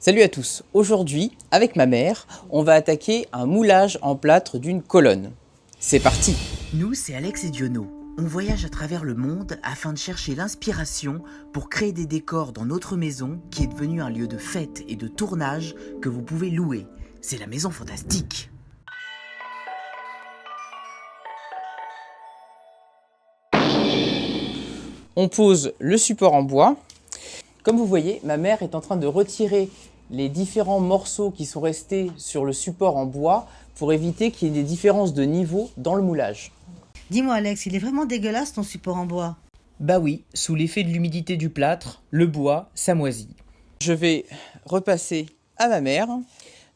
Salut à tous, aujourd'hui, avec ma mère, on va attaquer un moulage en plâtre d'une colonne. C'est parti! Nous, c'est Alex et Diono. On voyage à travers le monde afin de chercher l'inspiration pour créer des décors dans notre maison qui est devenue un lieu de fête et de tournage que vous pouvez louer. C'est la Maison Fantastique. On pose le support en bois. Comme vous voyez, ma mère est en train de retirer les différents morceaux qui sont restés sur le support en bois pour éviter qu'il y ait des différences de niveau dans le moulage. Dis-moi Alex, il est vraiment dégueulasse ton support en bois. Bah oui, sous l'effet de l'humidité du plâtre, le bois, ça moisit. Je vais repasser à ma mère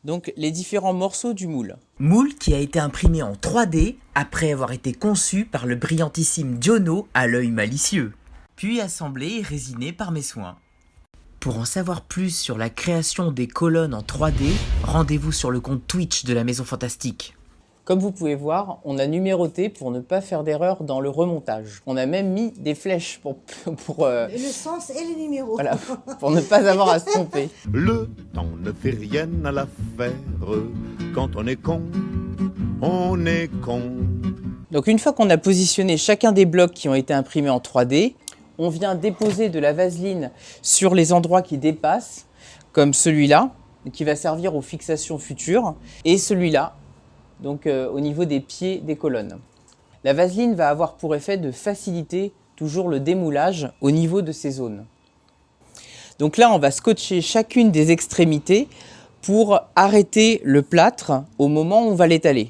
donc les différents morceaux du moule. Moule qui a été imprimé en 3D après avoir été conçu par le brillantissime Diono à l'œil malicieux, puis assemblé et résiné par mes soins. Pour en savoir plus sur la création des colonnes en 3D, rendez-vous sur le compte Twitch de la Maison Fantastique. Comme vous pouvez voir, on a numéroté pour ne pas faire d'erreur dans le remontage. On a même mis des flèches pour Le sens et les numéros. voilà, pour ne pas avoir à se tromper. Le temps ne fait rien à l'affaire. Quand on est con, on est con. Donc une fois qu'on a positionné chacun des blocs qui ont été imprimés en 3D, on vient déposer de la vaseline sur les endroits qui dépassent, comme celui-là, qui va servir aux fixations futures, et celui-là, donc au niveau des pieds des colonnes. La vaseline va avoir pour effet de faciliter toujours le démoulage au niveau de ces zones. Donc là, on va scotcher chacune des extrémités pour arrêter le plâtre au moment où on va l'étaler.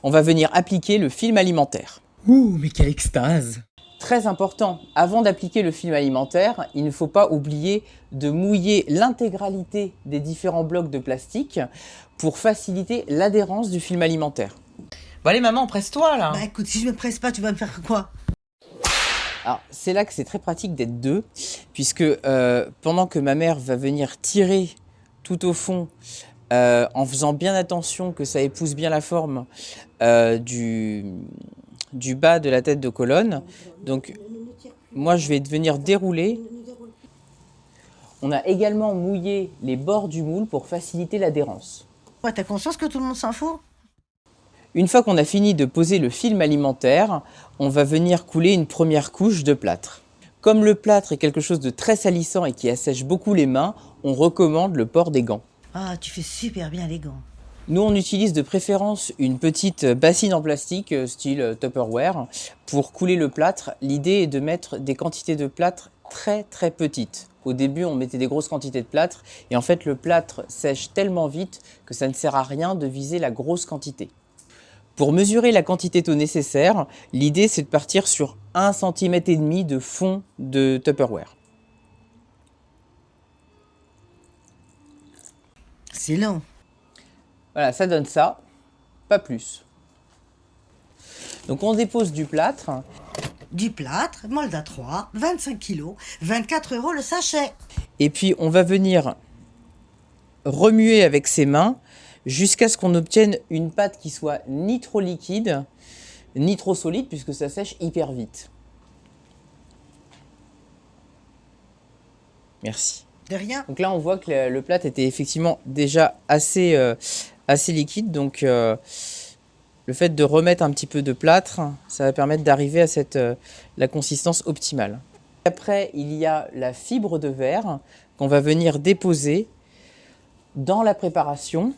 On va venir appliquer le film alimentaire. Ouh, mais quelle extase! Très important, avant d'appliquer le film alimentaire, il ne faut pas oublier de mouiller l'intégralité des différents blocs de plastique pour faciliter l'adhérence du film alimentaire. Bon allez maman, presse-toi là! Bah écoute, si je me presse pas, tu vas me faire quoi? Alors c'est là que c'est très pratique d'être deux, puisque pendant que ma mère va venir tirer tout au fond, en faisant bien attention que ça épouse bien la forme du bas de la tête de colonne. Donc moi je vais venir dérouler. On a également mouillé les bords du moule pour faciliter l'adhérence. Ouais, t'as conscience que tout le monde s'en fout? Une fois qu'on a fini de poser le film alimentaire, on va venir couler une première couche de plâtre. Comme le plâtre est quelque chose de très salissant et qui assèche beaucoup les mains, on recommande le port des gants. Ah, tu fais super bien les gants. Nous, on utilise de préférence une petite bassine en plastique, style Tupperware, pour couler le plâtre. L'idée est de mettre des quantités de plâtre très très petites. Au début, on mettait des grosses quantités de plâtre, et en fait, le plâtre sèche tellement vite que ça ne sert à rien de viser la grosse quantité. Pour mesurer la quantité d'eau nécessaire, l'idée c'est de partir sur 1,5 cm de fond de Tupperware. C'est lent. Voilà, ça donne ça, pas plus. Donc on dépose du plâtre. Du plâtre, molde à 3, 25 kg, 24 € le sachet. Et puis on va venir remuer avec ses mains jusqu'à ce qu'on obtienne une pâte qui soit ni trop liquide, ni trop solide, puisque ça sèche hyper vite. Merci. De rien. Donc là on voit que le plâtre était effectivement déjà assez liquide, donc le fait de remettre un petit peu de plâtre, ça va permettre d'arriver à la consistance optimale. Après, il y a la fibre de verre qu'on va venir déposer dans la préparation.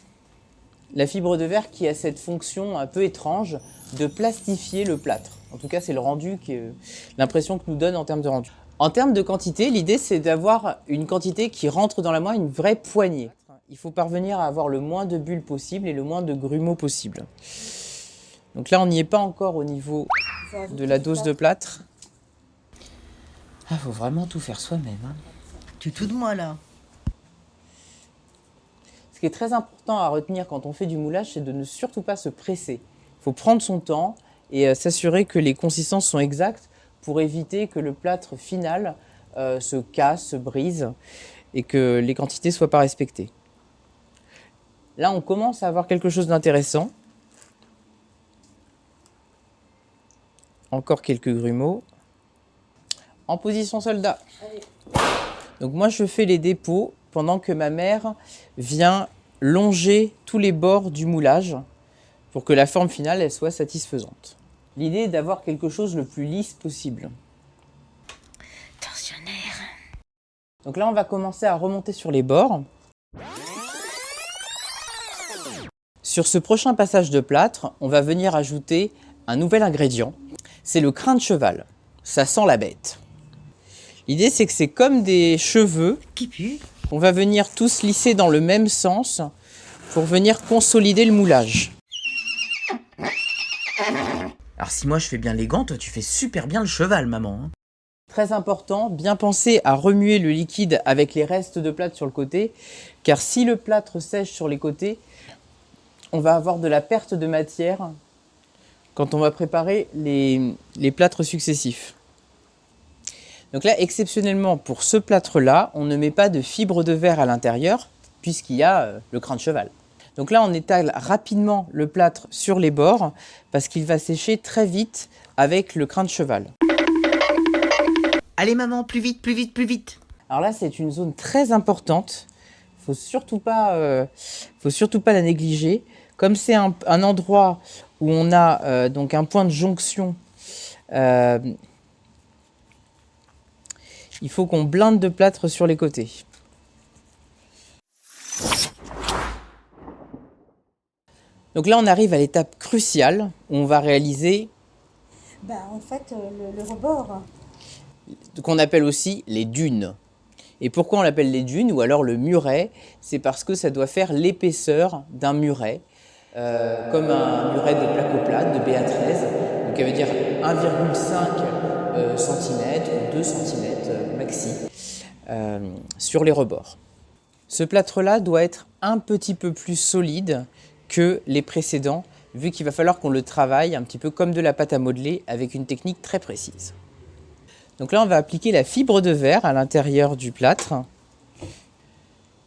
La fibre de verre qui a cette fonction un peu étrange de plastifier le plâtre. En tout cas, c'est l'impression que nous donne en termes de rendu. En termes de quantité, l'idée c'est d'avoir une quantité qui rentre dans la main, une vraie poignée. Il faut parvenir à avoir le moins de bulles possible et le moins de grumeaux possible. Donc là, on n'y est pas encore au niveau de la dose de plâtre. Ah, faut vraiment tout faire soi-même, hein. Tu te fous de moi là. Ce qui est très important à retenir quand on fait du moulage, c'est de ne surtout pas se presser. Il faut prendre son temps et s'assurer que les consistances sont exactes pour éviter que le plâtre final se casse, se brise et que les quantités ne soient pas respectées. Là, on commence à avoir quelque chose d'intéressant. Encore quelques grumeaux. En position soldat. Donc moi, je fais les dépôts pendant que ma mère vient longer tous les bords du moulage pour que la forme finale elle soit satisfaisante. L'idée est d'avoir quelque chose le plus lisse possible. Tensionnaire. Donc là, on va commencer à remonter sur les bords. Sur ce prochain passage de plâtre, on va venir ajouter un nouvel ingrédient. C'est le crin de cheval. Ça sent la bête. L'idée, c'est que c'est comme des cheveux. Qui pue? On va venir tous lisser dans le même sens pour venir consolider le moulage. Alors si moi je fais bien les gants, toi tu fais super bien le cheval, maman. Hein. Très important, bien penser à remuer le liquide avec les restes de plâtre sur le côté, car si le plâtre sèche sur les côtés, on va avoir de la perte de matière quand on va préparer les plâtres successifs. Donc là, exceptionnellement, pour ce plâtre-là, on ne met pas de fibre de verre à l'intérieur, puisqu'il y a le crin de cheval. Donc là, on étale rapidement le plâtre sur les bords, parce qu'il va sécher très vite avec le crin de cheval. Allez maman, plus vite, plus vite, plus vite. Alors là, c'est une zone très importante. Faut surtout pas la négliger. Comme c'est un endroit où on a donc un point de jonction, il faut qu'on blinde de plâtre sur les côtés. Donc là, on arrive à l'étape cruciale où on va réaliser En fait, le rebord. ce qu'on appelle aussi les dunes. Et pourquoi on l'appelle les dunes ou alors le muret? C'est parce que ça doit faire l'épaisseur d'un muret, comme un muret de placoplate de BA13. Donc ça veut dire 1,5 cm ou 2 cm maxi sur les rebords. Ce plâtre-là doit être un petit peu plus solide que les précédents, vu qu'il va falloir qu'on le travaille un petit peu comme de la pâte à modeler avec une technique très précise. Donc là, on va appliquer la fibre de verre à l'intérieur du plâtre.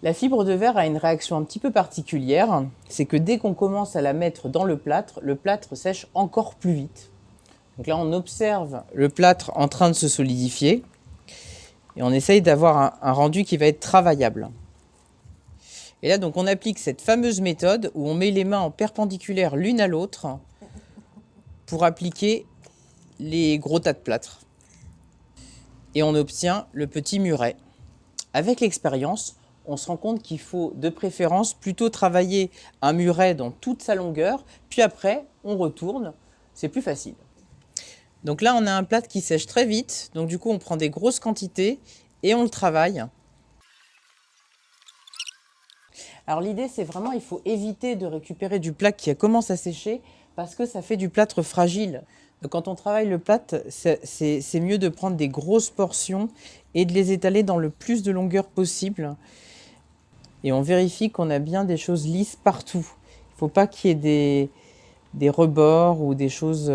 La fibre de verre a une réaction un petit peu particulière, c'est que dès qu'on commence à la mettre dans le plâtre sèche encore plus vite. Donc là, on observe le plâtre en train de se solidifier et on essaye d'avoir un rendu qui va être travaillable. Et là, donc, on applique cette fameuse méthode où on met les mains en perpendiculaire l'une à l'autre pour appliquer les gros tas de plâtre. Et on obtient le petit muret. Avec l'expérience, on se rend compte qu'il faut de préférence plutôt travailler un muret dans toute sa longueur, puis après, on retourne, c'est plus facile. Donc là, on a un plâtre qui sèche très vite, donc du coup, on prend des grosses quantités et on le travaille. Alors l'idée, c'est vraiment, il faut éviter de récupérer du plâtre qui commence à sécher parce que ça fait du plâtre fragile. Donc, quand on travaille le plâtre, c'est mieux de prendre des grosses portions et de les étaler dans le plus de longueur possible. Et on vérifie qu'on a bien des choses lisses partout. Il ne faut pas qu'il y ait des rebords ou des choses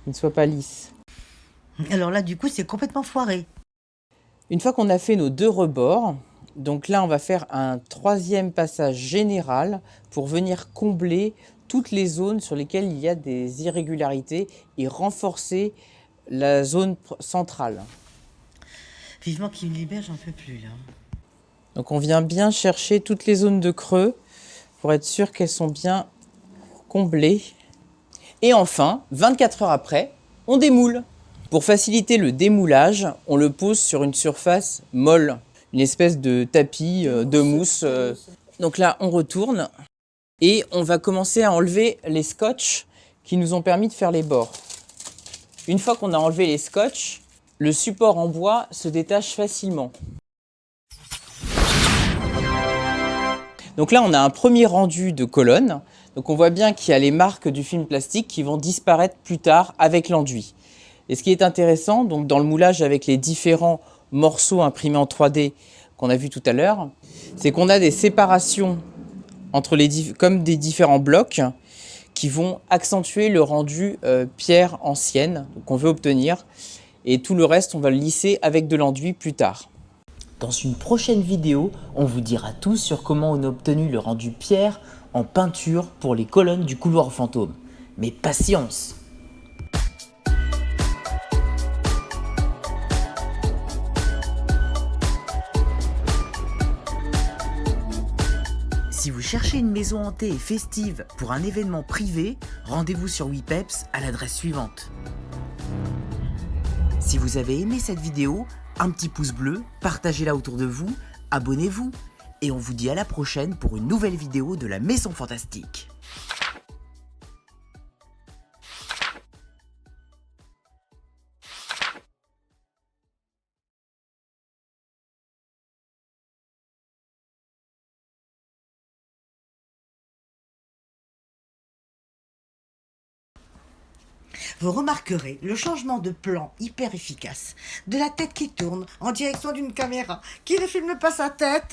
qui ne soient pas lisses. Alors là, du coup, c'est complètement foiré. Une fois qu'on a fait nos 2 rebords, donc là, on va faire un 3e passage général pour venir combler toutes les zones sur lesquelles il y a des irrégularités et renforcer la zone centrale. Vivement qu'il me libère, j'en peux plus là. Donc on vient bien chercher toutes les zones de creux pour être sûr qu'elles sont bien comblées. Et enfin, 24 heures après, on démoule. Pour faciliter le démoulage, on le pose sur une surface molle, une espèce de tapis de mousse. Donc là, on retourne et on va commencer à enlever les scotch qui nous ont permis de faire les bords. Une fois qu'on a enlevé les scotch, le support en bois se détache facilement. Donc là, on a un premier rendu de colonne. Donc on voit bien qu'il y a les marques du film plastique qui vont disparaître plus tard avec l'enduit. Et ce qui est intéressant, donc dans le moulage avec les différents morceaux imprimés en 3D qu'on a vu tout à l'heure, c'est qu'on a des séparations entre comme des différents blocs qui vont accentuer le rendu pierre ancienne qu'on veut obtenir. Et tout le reste, on va le lisser avec de l'enduit plus tard. Dans une prochaine vidéo, on vous dira tout sur comment on a obtenu le rendu pierre en peinture pour les colonnes du couloir fantôme. Mais patience! Si vous cherchez une maison hantée et festive pour un événement privé, rendez-vous sur WePeps à l'adresse suivante. Si vous avez aimé cette vidéo, un petit pouce bleu, partagez-la autour de vous, abonnez-vous et on vous dit à la prochaine pour une nouvelle vidéo de la Maison Fantastique. Vous remarquerez le changement de plan hyper efficace, de la tête qui tourne en direction d'une caméra qui ne filme pas sa tête.